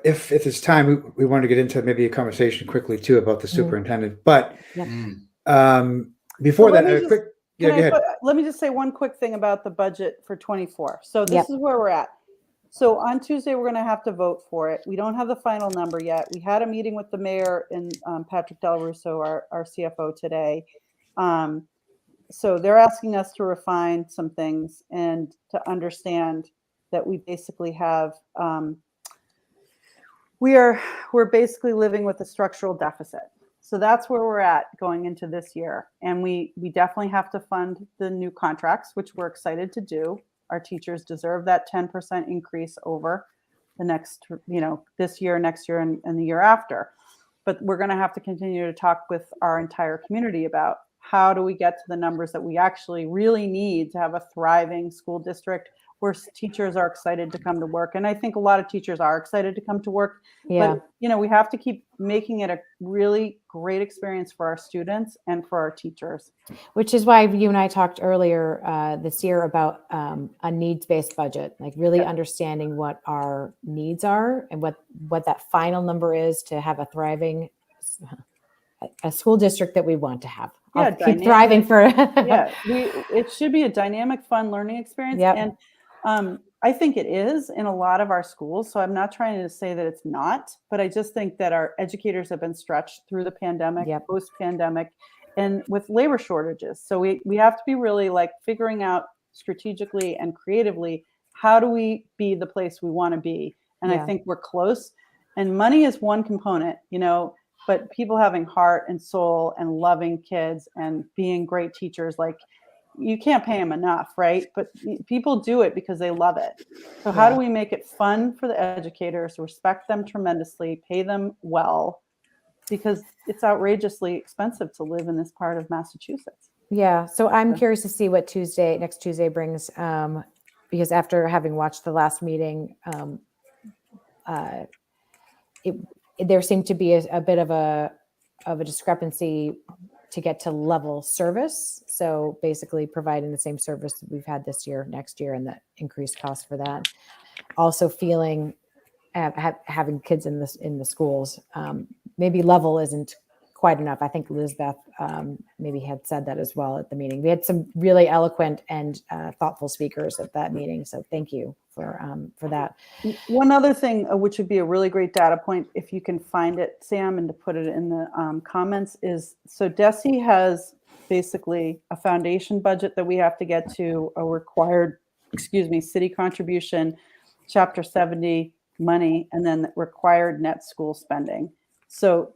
if it's time, we wanted to get into maybe a conversation quickly too about the superintendent. But before that, go ahead. Let me just say one quick thing about the budget for 24. So this is where we're at. So on Tuesday, we're going to have to vote for it. We don't have the final number yet. We had a meeting with the mayor and Patrick Del Russo, our CFO, today. So they're asking us to refine some things and to understand that we basically have, we're basically living with a structural deficit. So that's where we're at going into this year. And we definitely have to fund the new contracts, which we're excited to do. Our teachers deserve that 10% increase over the next, this year, next year, and the year after. But we're going to have to continue to talk with our entire community about how do we get to the numbers that we actually really need to have a thriving school district where teachers are excited to come to work. And I think a lot of teachers are excited to come to work. Yeah. But, we have to keep making it a really great experience for our students and for our teachers. Which is why you and I talked earlier this year about a needs-based budget, like really understanding what our needs are and what that final number is to have a thriving a school district that we want to have. Yeah, keep thriving for. It should be a dynamic, fun learning experience. Yep. And I think it is in a lot of our schools. So I'm not trying to say that it's not, but I just think that our educators have been stretched through the pandemic, post-pandemic, and with labor shortages. So we have to be really like figuring out strategically and creatively, how do we be the place we want to be? And I think we're close. And money is one component, but people having heart and soul and loving kids and being great teachers, like, you can't pay them enough, right? But people do it because they love it. So how do we make it fun for the educators, respect them tremendously, pay them well, because it's outrageously expensive to live in this part of Massachusetts. Yeah. So I'm curious to see what next Tuesday brings, because after having watched the last meeting, there seemed to be a bit of a discrepancy to get to level service. So basically providing the same service that we've had this year, next year, and the increased cost for that. Also feeling having kids in the schools, maybe level isn't quite enough. I think Elizabeth maybe had said that as well at the meeting. We had some really eloquent and thoughtful speakers at that meeting. So thank you for that. One other thing, which would be a really great data point, if you can find it, Sam, and to put it in the comments, is so DESE has basically a foundation budget that we have to get to, a required, city contribution, Chapter 70 money, and then required net school spending. So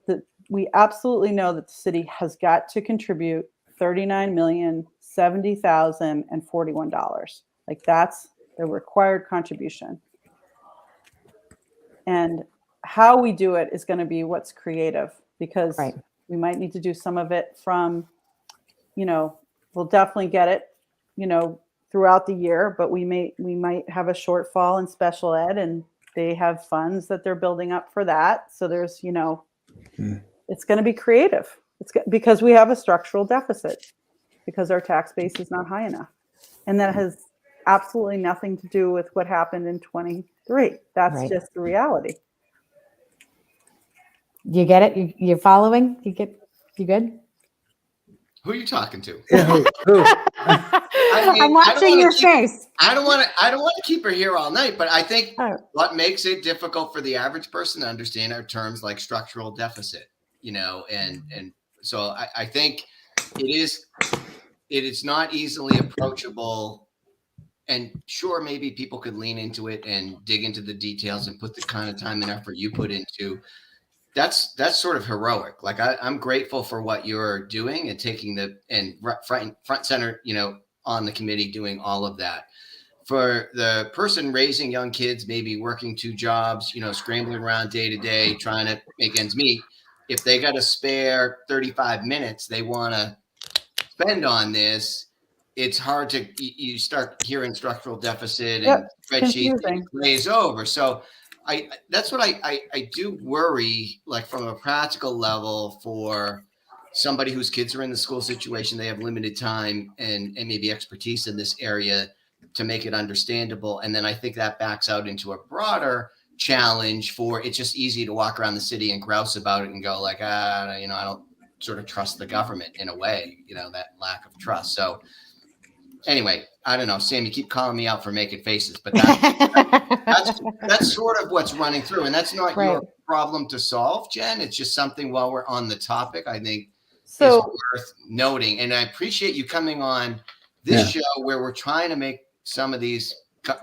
we absolutely know that the city has got to contribute $39,070,041. Like, that's the required contribution. And how we do it is going to be what's creative, because we might need to do some of it from we'll definitely get it, throughout the year, but we might have a shortfall in special ed, and they have funds that they're building up for that. So there's, it's going to be creative. Because we have a structural deficit because our tax base is not high enough. And that has absolutely nothing to do with what happened in 23. That's Right. just the reality. You get it? You're following? You good? Who are you talking to? Yeah, who? I'm watching your face. I don't want to keep her here all night, but I think Oh. what makes it difficult for the average person to understand are terms like structural deficit, and so I think it is not easily approachable. And sure, maybe people could lean into it and dig into the details and put the kind of time and effort you put into. That's sort of heroic. Like I'm grateful for what you're doing and taking front center, on the committee, doing all of that. For the person raising young kids, maybe working 2 jobs, scrambling around day to day, trying to make ends meet. If they got a spare 35 minutes they want to spend on this, it's hard to, you start hearing structural deficit and spreadsheets glaze over. So that's what I do worry, like from a practical level, for somebody whose kids are in the school situation, they have limited time and maybe expertise in this area to make it understandable. And then I think that backs out into a broader challenge for, it's just easy to walk around the city and grouse about it and go like, I don't sort of trust the government in a way, that lack of trust. So anyway, I don't know, Sam, you keep calling me out for making faces, but that's sort of what's running through. And that's not your problem to solve, Jen. It's just something, while we're on the topic, I think is worth noting. And I appreciate you coming on this show where we're trying to make some of these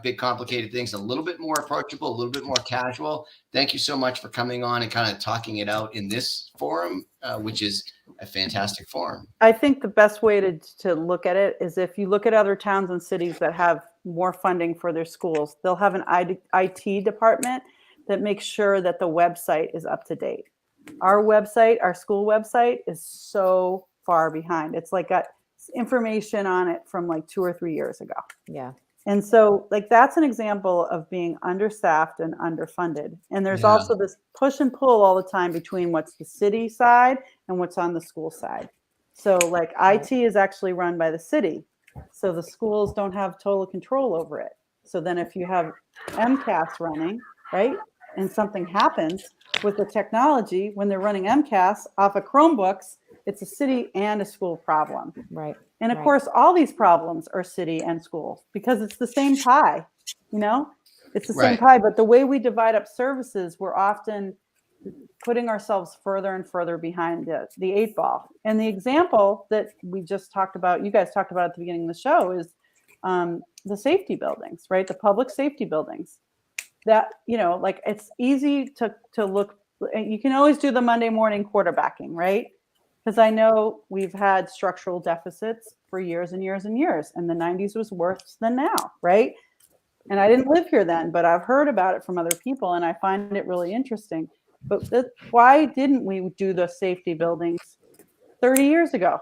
big complicated things a little bit more approachable, a little bit more casual. Thank you so much for coming on and kind of talking it out in this forum, which is a fantastic forum. I think the best way to look at it is, if you look at other towns and cities that have more funding for their schools, they'll have an IT department that makes sure that the website is up to date. Our website, our school website, is so far behind. It's like got information on it from like 2 or 3 years ago. Yeah. And so that's an example of being understaffed and underfunded. And there's also this push and pull all the time between what's the city side and what's on the school side. So like IT is actually run by the city. So the schools don't have total control over it. So then if you have MCAS running, right, and something happens with the technology, when they're running MCAS off of Chromebooks, it's a city and a school problem. Right. And of course, all these problems are city and school because it's the same pie, it's the same pie. But the way we divide up services, we're often putting ourselves further and further behind the 8 ball. And the example that we just talked about, you guys talked about at the beginning of the show, is the safety buildings, right? The public safety buildings. That, it's easy to look, you can always do the Monday morning quarterbacking, right? Because I know we've had structural deficits for years and years and years, and the 90s was worse than now, right? And I didn't live here then, but I've heard about it from other people, and I find it really interesting. But why didn't we do the safety buildings 30 years ago?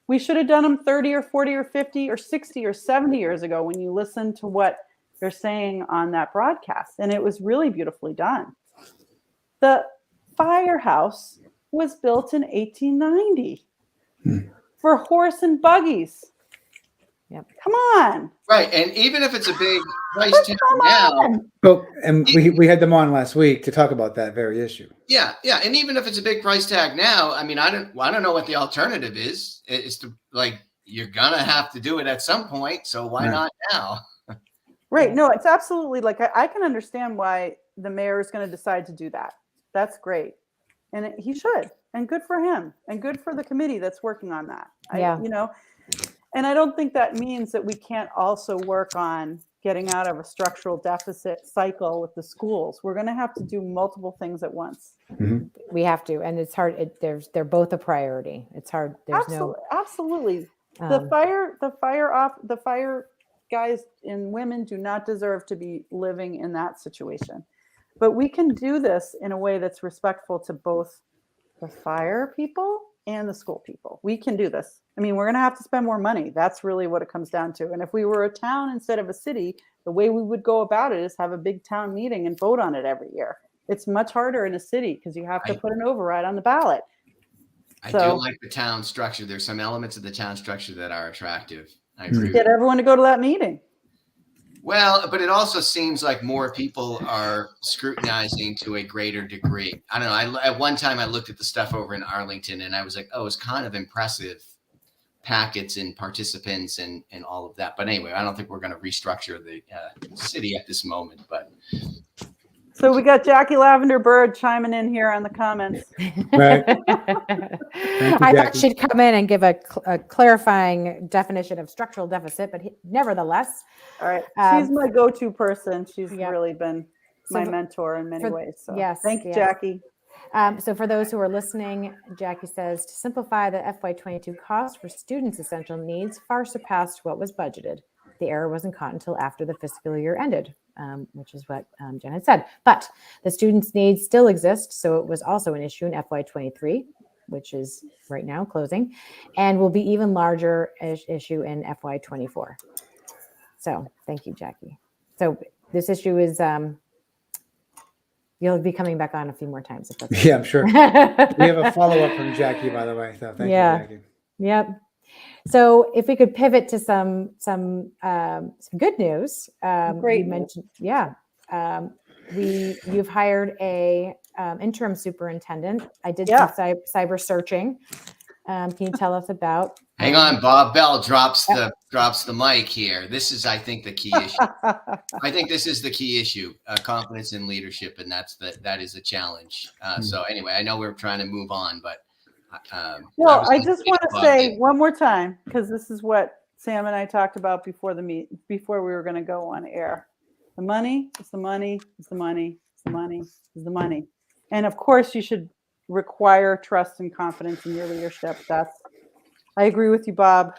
We should have done them 30 or 40 or 50 or 60 or 70 years ago when you listen to what they're saying on that broadcast. And it was really beautifully done. The firehouse was built in 1890 for horse and buggies. Yep. Come on. Right. And even if it's a big price tag now. Well, and we had them on last week to talk about that very issue. Yeah. Yeah. And even if it's a big price tag now, I mean, I don't know what the alternative is. It's you're going to have to do it at some point. So why not now? Right. No, it's absolutely, like, I can understand why the mayor is going to decide to do that. That's great. And he should, and good for him, and good for the committee that's working on that. And I don't think that means that we can't also work on getting out of a structural deficit cycle with the schools. We're going to have to do multiple things at once. Mm-hmm. We have to, and it's hard. They're both a priority. It's hard. There's absolutely. The fire guys and women do not deserve to be living in that situation. But we can do this in a way that's respectful to both the fire people and the school people. We can do this. I mean, we're going to have to spend more money. That's really what it comes down to. And if we were a town instead of a city, the way we would go about it is have a big town meeting and vote on it every year. It's much harder in a city because you have to put an override on the ballot. I do like the town structure. There's some elements of the town structure that are attractive. I agree. Get everyone to go to that meeting. Well, but it also seems like more people are scrutinizing to a greater degree. I don't know. At one time, I looked at the stuff over in Arlington, and I was like, oh, it's kind of impressive packets and participants and all of that. But anyway, I don't think we're going to restructure the city at this moment. But so we got Jackie Lavender Bird chiming in here on the comments. Right. I thought she'd come in and give a clarifying definition of structural deficit, but nevertheless. All right. She's my go-to person. She's really been my mentor in many ways. So yes. Thank you, Jackie. So for those who are listening, Jackie says, to simplify, the FY22 cost for students' essential needs far surpassed what was budgeted. The error wasn't caught until after the fiscal year ended, which is what Jen had said. But the students' needs still exist, so it was also an issue in FY23, which is right now closing, and will be even larger issue in FY24. So thank you, Jackie. So this issue is, you'll be coming back on a few more times. If that's I'm sure. We have a follow-up from Jackie, by the way. So thank you, Jackie. Yep. So if we could pivot to some good news. Great. You mentioned, you've hired a interim superintendent. I did some cyber searching. Can you tell us about? Hang on, Bob Bell drops the mic here. This is, I think, the key issue. I think this is the key issue: confidence in leadership, and that is a challenge. So anyway, I know we're trying to move on, but well, I just want to say one more time, because this is what Sam and I talked about before we were going to go on air. The money is the money is the money is the money is the money, and of course, you should require trust and confidence in your leadership. I agree with you, Bob,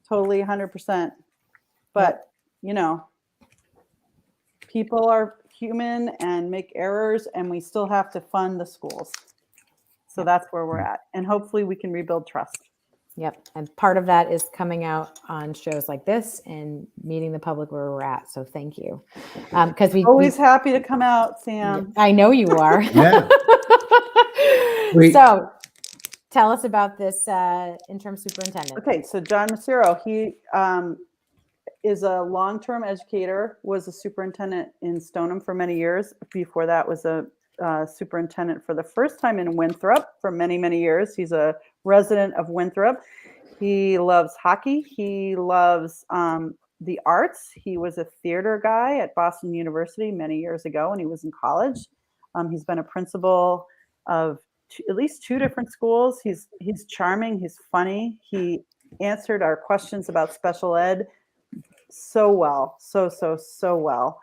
totally 100%. But, people are human and make errors, and we still have to fund the schools. So that's where we're at. And hopefully we can rebuild trust. Yep. And part of that is coming out on shows like this and meeting the public where we're at. So thank you. Because we always happy to come out, Sam. I know you are. Yeah. So tell us about this interim superintendent. Okay. So John Macero, he is a long-term educator, was a superintendent in Stoneham for many years. Before that was a superintendent for the first time in Winthrop for many, many years. He's a resident of Winthrop. He loves hockey. He loves the arts. He was a theater guy at Boston University many years ago when he was in college. He's been a principal of at least 2 different schools. He's charming. He's funny. He answered our questions about special ed so well, so well.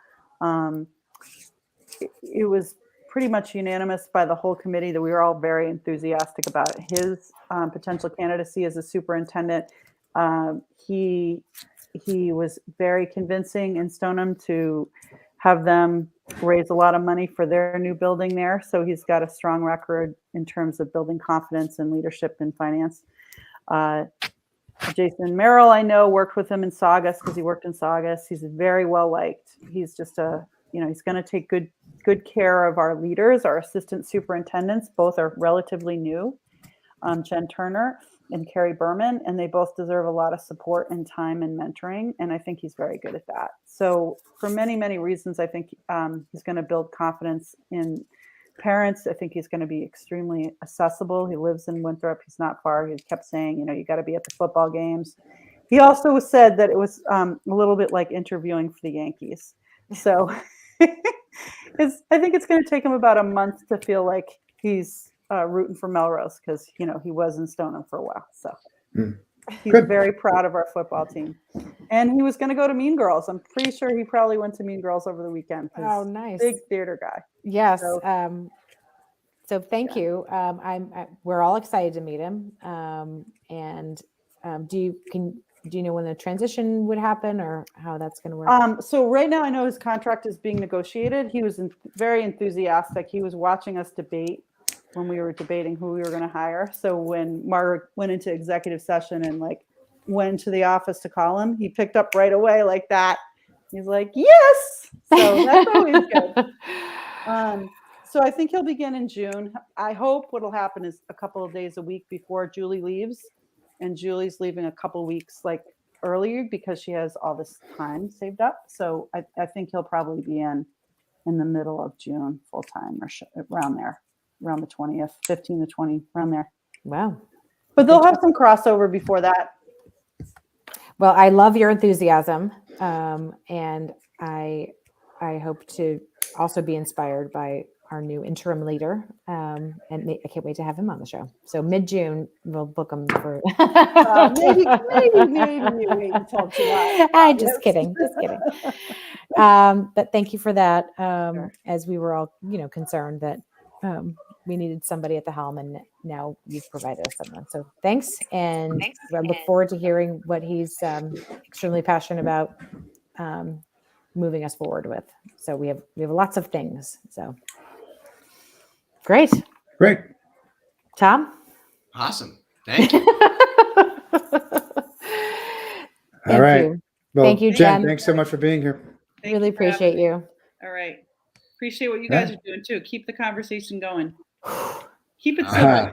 It was pretty much unanimous by the whole committee that we were all very enthusiastic about his potential candidacy as a superintendent. He was very convincing in Stoneham to have them raise a lot of money for their new building there. So he's got a strong record in terms of building confidence and leadership in finance. Jason Merrill, I know, worked with him in Saugus because he worked in Saugus. He's very well liked. He's just he's going to take good care of our leaders, our assistant superintendents. Both are relatively new, Jen Turner and Carrie Berman, and they both deserve a lot of support and time and mentoring. And I think he's very good at that. So for many, many reasons, I think he's going to build confidence in parents. I think he's going to be extremely accessible. He lives in Winthrop. He's not far. He kept saying, you got to be at the football games. He also said that it was a little bit like interviewing for the Yankees. So I think it's going to take him about a month to feel like he's rooting for Melrose because, he was in Stoneham for a while. So he's very proud of our football team. And he was going to go to Mean Girls. I'm pretty sure he probably went to Mean Girls over the weekend. Oh, nice. Big theater guy. Yes. So thank you. We're all excited to meet him. Do you know when the transition would happen or how that's going to work? So right now I know his contract is being negotiated. He was very enthusiastic. He was watching us debate when we were debating who we were going to hire. So when Margaret went into executive session and like went to the office to call him, he picked up right away like that. He's like, yes. So that's always good. So I think he'll begin in June. I hope what'll happen is a couple of days a week before Julie leaves, and Julie's leaving a couple weeks like earlier because she has all this time saved up. So I think he'll probably be in the middle of June full time or around there, around the 20th, 15 to 20, around there. Wow. But they'll have some crossover before that. Well, I love your enthusiasm, and I hope to also be inspired by our new interim leader, and I can't wait to have him on the show. So mid-June, we'll book him for. Maybe wait until July. I'm just kidding. But thank you for that. Sure. As we were all, concerned that we needed somebody at the helm, and now you've provided us someone. So thanks, and I look forward to hearing what he's extremely passionate about moving us forward with. So we have lots of things. So great, Tom. Awesome. Thank you. All right. Well, Thank you, Jen. Thanks so much for being here. Really appreciate you. All right. Appreciate what you guys are doing too. Keep the conversation going. Keep it All simple. right.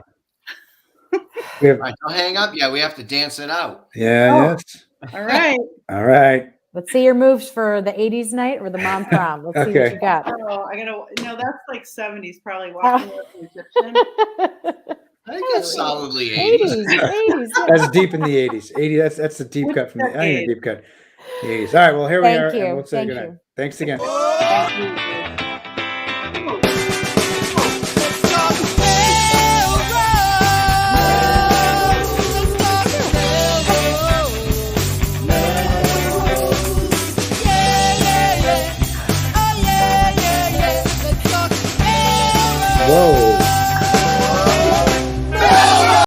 All right, don't hang up. Yeah, we have to dance it out. Yeah. Yes. All right. All right. Let's see your moves for the 80s night or the mom prom. Let's see what you got. Oh, that's like 70s, probably walking with the Egyptian. I think it's solidly 80s. 80s. That's deep in the 80s. 80. That's the deep cut from the deep cut. The 80s. All right. Well, here we are. Thank you. And we'll say Thank goodnight. you. Thanks again. Thank you.